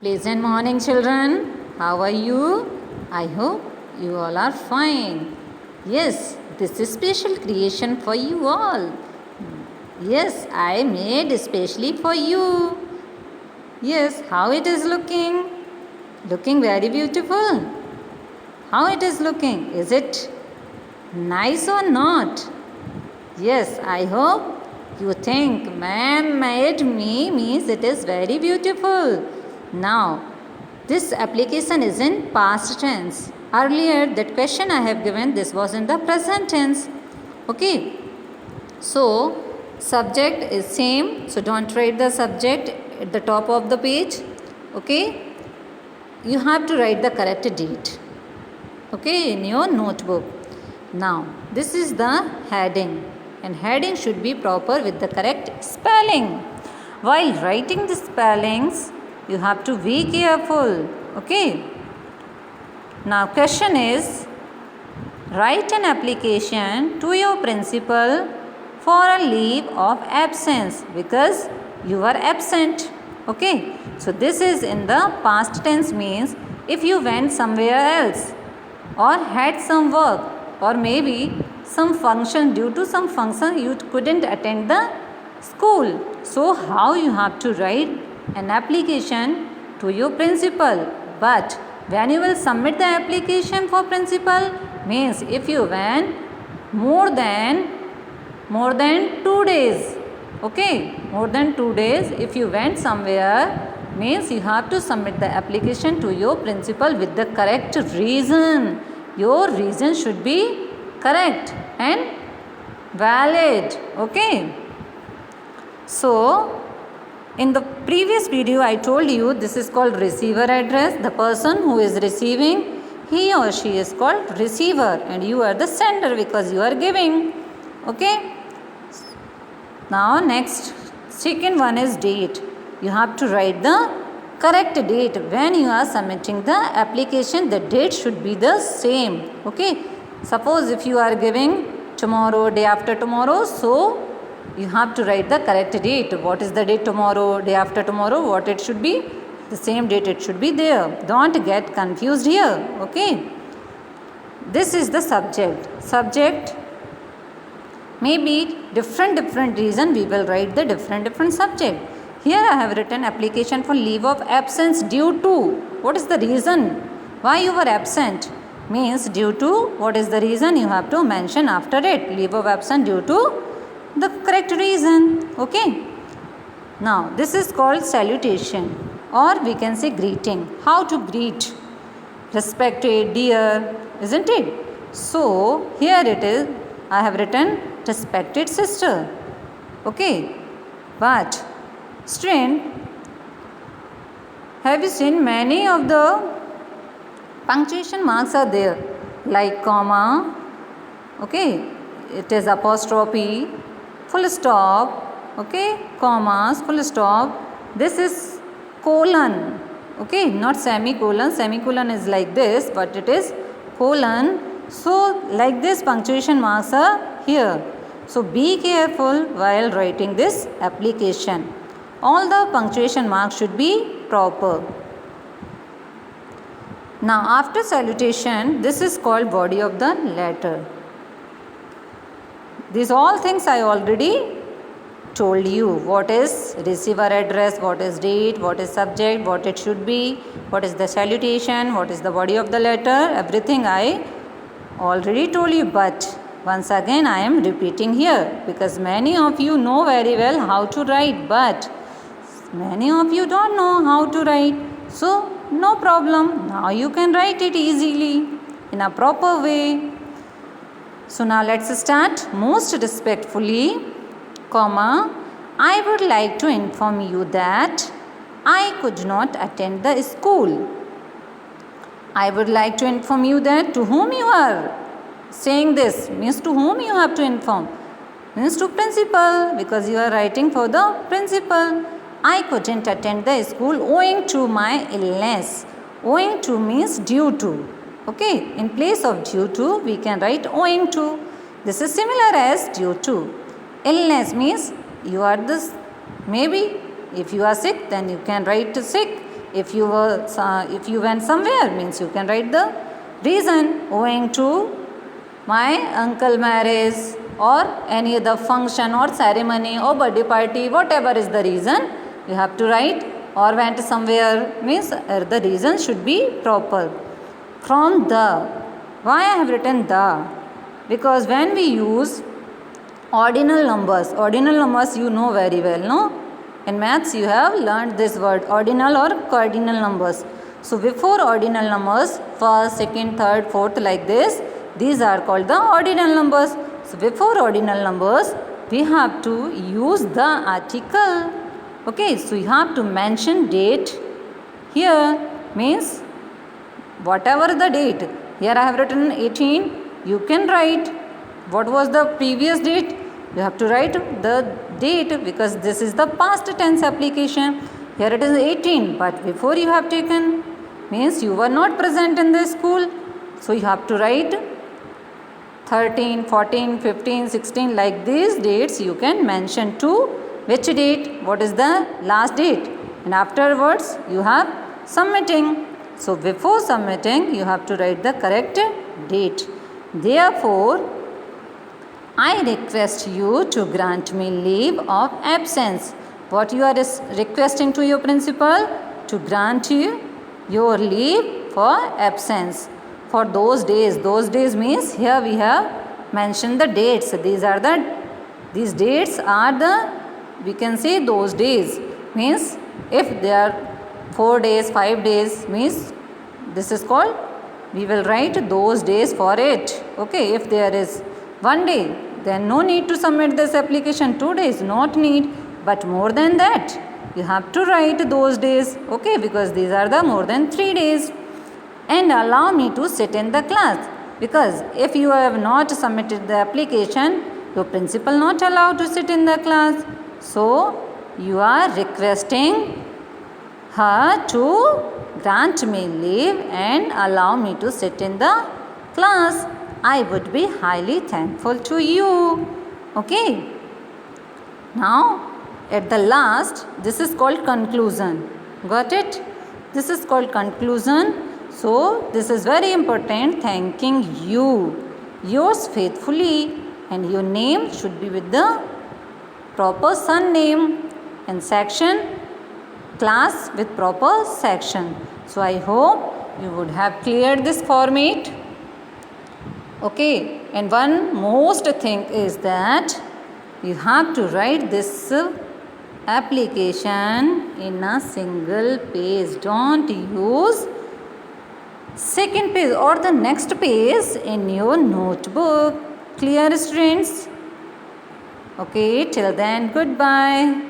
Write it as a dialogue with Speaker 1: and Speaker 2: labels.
Speaker 1: Pleasant morning, children. How are you? I hope you all are fine. Yes, this is special creation for you all. Yes, I made especially for you. Yes, how it is looking? Looking very beautiful. How it is looking? Is it nice or not? Yes, I hope you think ma'am made me means it is very beautiful. Now, this application is in past tense. Earlier, that question I have given, this was in the present tense. Okay. So, subject is same. So, don't write the subject at the top of the page. Okay. You have to write the correct date. Okay, in your notebook. Now, this is the heading. And heading should be proper with the correct spelling. While writing the spellings, you have to be careful. Okay. Now question is, write an application to your principal for a leave of absence because you are absent. Okay. So this is in the past tense, means if you went somewhere else or had some work or maybe some function, due to some function you couldn't attend the school. So how you have to write an application to your principal? But when you will submit the application for principal, means if you went more than 2 days, okay, more than 2 days, if you went somewhere, means you have to submit the application to your principal with the correct reason. Your reason should be correct and valid. Okay. So, in the previous video I told you this is called receiver address. The person who is receiving, he or she is called receiver and you are the sender because you are giving. Okay. Now next, second one is date. You have to write the correct date. When you are submitting the application, the date should be the same. Okay. Suppose if you are giving tomorrow, day after tomorrow, so you have to write the correct date. What is the date tomorrow, day after tomorrow, what it should be? The same date it should be there. Don't get confused here. Okay. This is the subject. Subject may be different reason we will write the different subject. Here I have written application for leave of absence due to. What is the reason? Why you were absent? Means due to, what is the reason, you have to mention after it. Leave of absence due to the correct reason. Okay. Now this is called salutation or we can say greeting. How to greet? Respected, dear, isn't it? So here it is, I have written respected sister. Okay. But student, have you seen many of the punctuation marks are there, like comma, okay, it is apostrophe, full stop, okay, commas, full stop. This is colon, okay, not semicolon. Semicolon is like this, but it is colon. So like this punctuation marks are here. So be careful while writing this application. All the punctuation marks should be proper. Now after salutation, this is called body of the letter. These all things I already told you. What is receiver address, what is date, what is subject, what it should be, what is the salutation, what is the body of the letter, everything I already told you. But once again I am repeating here because many of you know very well how to write, but many of you don't know how to write. So no problem. Now you can write it easily in a proper way. So now let's start. Most respectfully, comma, I would like to inform you that I could not attend the school. I would like to inform you that, to whom you are saying this, means to whom you have to inform, means to principal, because you are writing for the principal. I couldn't attend the school owing to my illness. Owing to means due to. Okay, in place of due to we can write owing to. This is similar as due to. Illness means you are this, maybe if you are sick then you can write sick. if you went somewhere means you can write the reason owing to my uncle marriage or any other function or ceremony or birthday party, whatever is the reason you have to write, or went somewhere means the reason should be proper. From the, why I have written the? Because when we use ordinal numbers you know very well, no? In maths you have learned this word, ordinal or cardinal numbers. So before ordinal numbers, first, second, third, fourth, like this, these are called the ordinal numbers. So before ordinal numbers, we have to use the article. Okay, so you have to mention date here, means whatever the date. Here I have written 18, you can write what was the previous date. You have to write the date because this is the past tense application. Here it is 18, but before you have taken means you were not present in the school. So you have to write 13, 14, 15, 16, like these dates you can mention to which date, what is the last date, and afterwards you have submitting. So before submitting you have to write the correct date. Therefore, I request you to grant me leave of absence. What you are requesting to your principal? To grant you your leave for absence for those days. Those days means here we have mentioned the dates. These dates are the, we can say those days. Means if they are 4 days, 5 days means this is called, we will write those days for it. Okay, if there is 1 day, then no need to submit this application. 2 days, not need. But more than that, you have to write those days. Okay, because these are the more than 3 days. And allow me to sit in the class. Because if you have not submitted the application, your principal not allowed to sit in the class. So, you are requesting her to grant me leave and allow me to sit in the class. I would be highly thankful to you. Okay. Now, at the last, this is called conclusion. Got it? This is called conclusion. So, this is very important. Thanking you. Yours faithfully, and your name should be with the proper surname, and section, class with proper section. So, I hope you would have cleared this format. Okay, and one most thing is that you have to write this application in a single page. Don't use second page or the next page in your notebook. Clear, students? Okay, till then, goodbye.